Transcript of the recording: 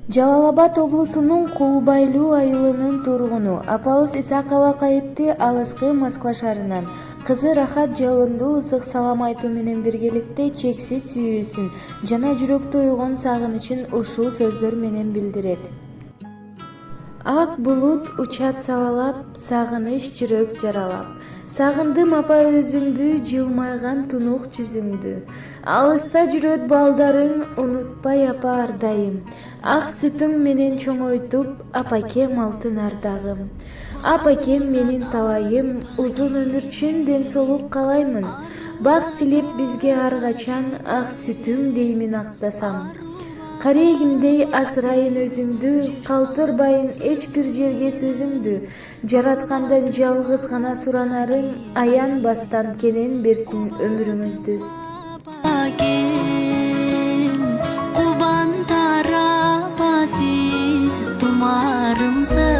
Жалал Абад облусунун Кулбайлуу айылынын тургуну апабыз Исакова Кайыпты алыскы Москва шаарынан кызы Рахат жалындуу ысык салам айтуу менен биргеликте чексиз сүйүүсүн жана жүрөктө уйгон сагынычын ушул сөздөр менен билдирет. Ак булут учат сабалап, сагыныч жүрөк жаралап. Сагындым апа өзүңдү, жылмайган тунук жүзүңдү. Алыста жүрөт балдарың, унутпай апа ар дайым. Ак сүтүң менен чоңойтуп, апакем алтын ардагым. Апакем менин талайым, узун өмүрчүн ден соолук каалаймын. Бак тилеп бизге ар качан, ак сүтүң деймин актасам. Карегимдей асырайын өзүңдү, калтырбайын эч бир жерге сөзүңдү. Жараткандан жалгыз гана суранарың, аянбастан кенен берсин өмүрүңүздү. Кубан тарап азиз тумарымсың.